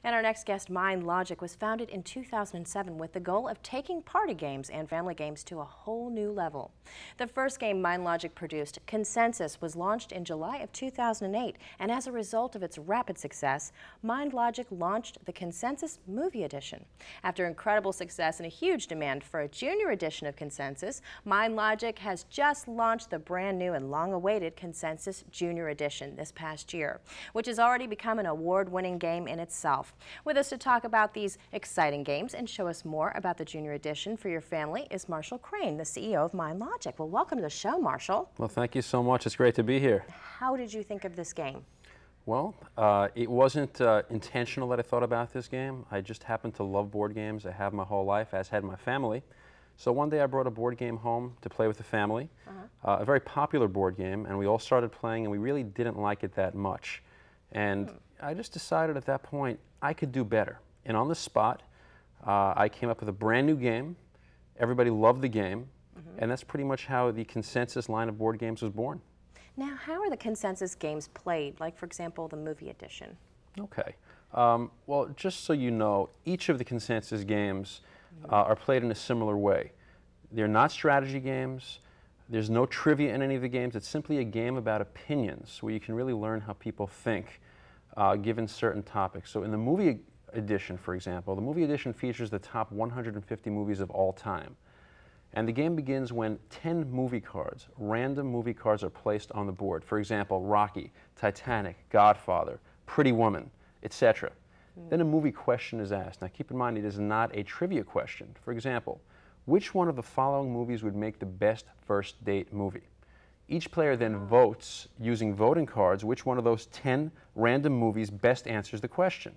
And our next guest, Mindlogic, was founded in 2007 with the goal of taking party games and family games to a whole new level. The first game Mindlogic produced, Consensus, was launched in July of 2008, and as a result of its rapid success, Mindlogic launched the Consensus Movie Edition. After incredible success and a huge demand for a junior edition of Consensus, Mindlogic has just launched the brand new and long-awaited Consensus Junior Edition this past year, which has already become an award-winning game in itself. With us to talk about these exciting games and show us more about the Junior Edition for your family is Chrein, the CEO of Mindlogic. Well, welcome to the show, Marshall. Well, thank you so much. It's great to be here. How did you think of this game? Well, it wasn't intentional that I thought about this game. I just happen to love board games. I have my whole life, as had my family. So one day I brought a board game home to play with the family, a very popular board game, and we all started playing, and we really didn't like it that much. And I just decided at that point I could do better. And on the spot, I came up with a brand new game. Everybody loved the game, and that's pretty much how the Consensus line of board games was born. Now, how are the Consensus games played, like, for example, the movie edition? Okay. Well, just so you know, each of the Consensus games are played in a similar way. They're not strategy games. There's no trivia in any of the games. It's simply a game about opinions where you can really learn how people think given certain topics. So in the movie edition, for example, the movie edition features the top 150 movies of all time. And the game begins when 10 movie cards, random movie cards, are placed on the board. For example, Rocky, Titanic, Godfather, Pretty Woman, etc. Then a movie question is asked. Now keep in mind, it is not a trivia question. For example, which one of the following movies would make the best first date movie? Each player then votes using voting cards which one of those 10 random movies best answers the question.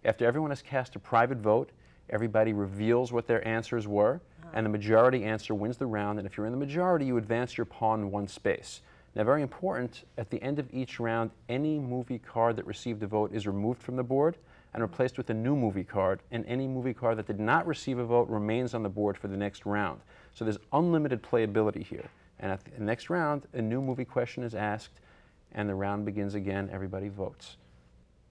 After everyone has cast a private vote, everybody reveals what their answers were, and the majority answer wins the round, and if you're in the majority, you advance your pawn one space. Now, very important, at the end of each round, any movie card that received a vote is removed from the board and replaced with a new movie card, and any movie card that did not receive a vote remains on the board for the next round. So there's unlimited playability here. And at the next round, a new movie question is asked, and the round begins again. Everybody votes.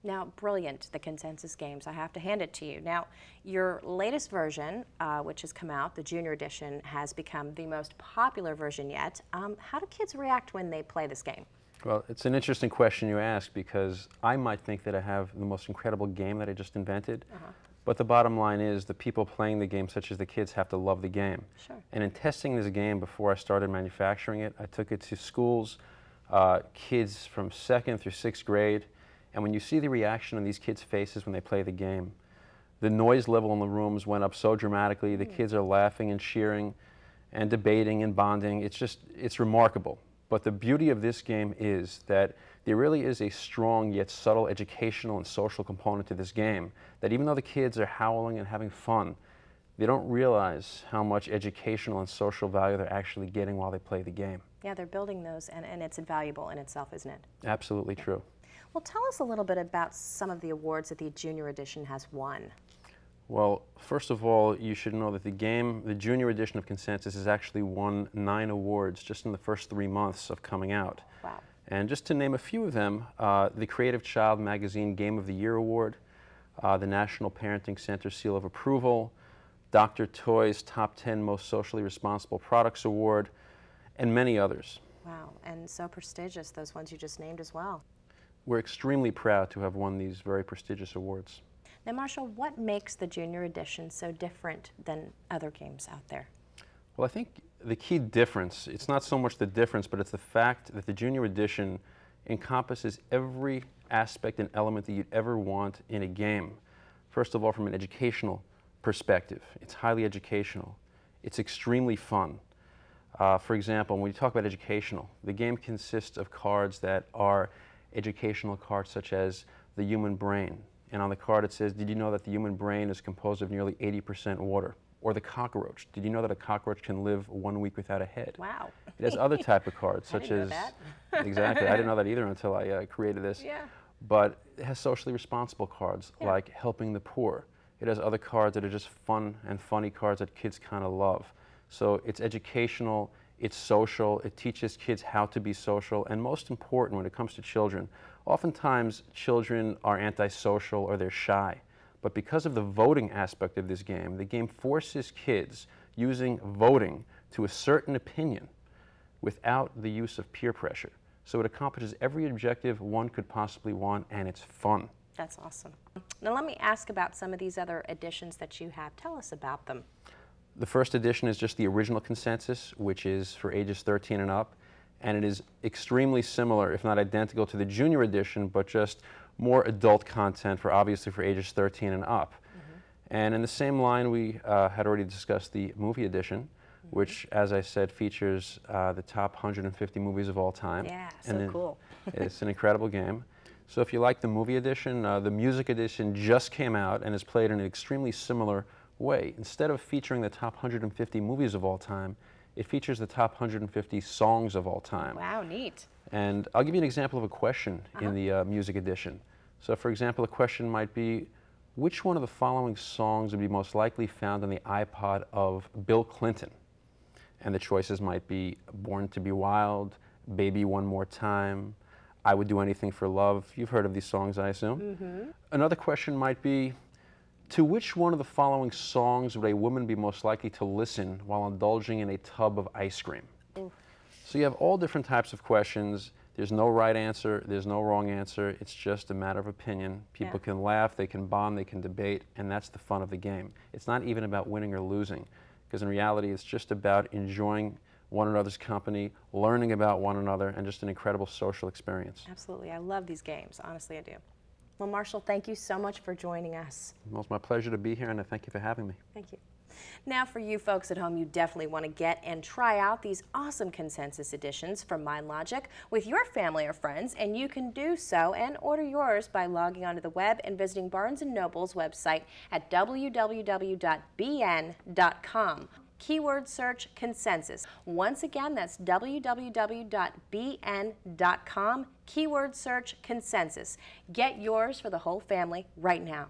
Now, brilliant, the Consensus games. I have to hand it to you. Now, your latest version, which has come out, the Junior Edition, has become the most popular version yet. How do kids react when they play this game? Well, it's an interesting question you ask, because I might think that I have the most incredible game that I just invented. But the bottom line is the people playing the game, such as the kids, have to love the game. Sure. And in testing this game before I started manufacturing it, I took it to schools, kids from 2nd through 6th grade. And when you see the reaction on these kids' faces when they play the game, the noise level in the rooms went up so dramatically. The kids are laughing and cheering and debating and bonding. It's remarkable. But the beauty of this game is that there really is a strong yet subtle educational and social component to this game, that even though the kids are howling and having fun, they don't realize how much educational and social value they're actually getting while they play the game. Yeah, they're building those, and it's valuable in itself, isn't it? Absolutely true. Well, tell us a little bit about some of the awards that the Junior Edition has won. Well, first of all, you should know that the game, the Junior Edition of Consensus, has actually won 9 awards just in the first 3 months of coming out. Wow. And just to name a few of them, the Creative Child Magazine Game of the Year Award, the National Parenting Center Seal of Approval, Dr. Toy's Top 10 Most Socially Responsible Products Award, and many others. Wow, and so prestigious, those ones you just named as well. We're extremely proud to have won these very prestigious awards. Now, Marshall, what makes the Junior Edition so different than other games out there? Well, I think the key difference, it's not so much the difference, but it's the fact that the Junior Edition encompasses every aspect and element that you'd ever want in a game. First of all, from an educational perspective, it's highly educational. It's extremely fun. For example, when we talk about educational, the game consists of cards that are educational cards such as the human brain. And on the card it says, did you know that the human brain is composed of nearly 80% water? Or the cockroach. Did you know that a cockroach can live 1 week without a head? Wow. It has other type of cards such I didn't as... know that. Exactly. I didn't know that either until I created this. Yeah. But it has socially responsible cards like helping the poor. It has other cards that are just fun and funny cards that kids kind of love. So it's educational, it's social, it teaches kids how to be social, and most important when it comes to children, oftentimes children are antisocial or they're shy. But because of the voting aspect of this game, the game forces kids using voting to a certain opinion without the use of peer pressure. So it accomplishes every objective one could possibly want, and it's fun. That's awesome. Now let me ask about some of these other editions that you have. Tell us about them. The first edition is just the original consensus, which is for ages 13 and up, and it is extremely similar, if not identical, to the junior edition, but just more adult content obviously for ages 13 and up. And in the same line, we had already discussed the movie edition, which, as I said, features the top 150 movies of all time. Yeah, so cool. It's an incredible game. So if you like the movie edition, the music edition just came out and is played in an extremely similar way. Instead of featuring the top 150 movies of all time, it features the top 150 songs of all time. Wow, neat. And I'll give you an example of a question in the music edition. So for example, a question might be, which one of the following songs would be most likely found on the iPod of Bill Clinton? And the choices might be Born to be Wild, Baby One More Time, I Would Do Anything for Love. You've heard of these songs, I assume. Another question might be, to which one of the following songs would a woman be most likely to listen while indulging in a tub of ice cream? So you have all different types of questions. There's no right answer, there's no wrong answer. It's just a matter of opinion. People can laugh, they can bond, they can debate, and that's the fun of the game. It's not even about winning or losing, because in reality it's just about enjoying one another's company, learning about one another, and just an incredible social experience. Absolutely. I love these games. Honestly, I do. Well, Marshall, thank you so much for joining us. Well, it's my pleasure to be here, and I thank you for having me. Thank you. Now, for you folks at home, you definitely want to get and try out these awesome consensus editions from Mindlogic with your family or friends, and you can do so and order yours by logging onto the web and visiting Barnes & Noble's website at www.bn.com. Keyword search consensus. Once again, that's www.bn.com. Keyword search consensus. Get yours for the whole family right now.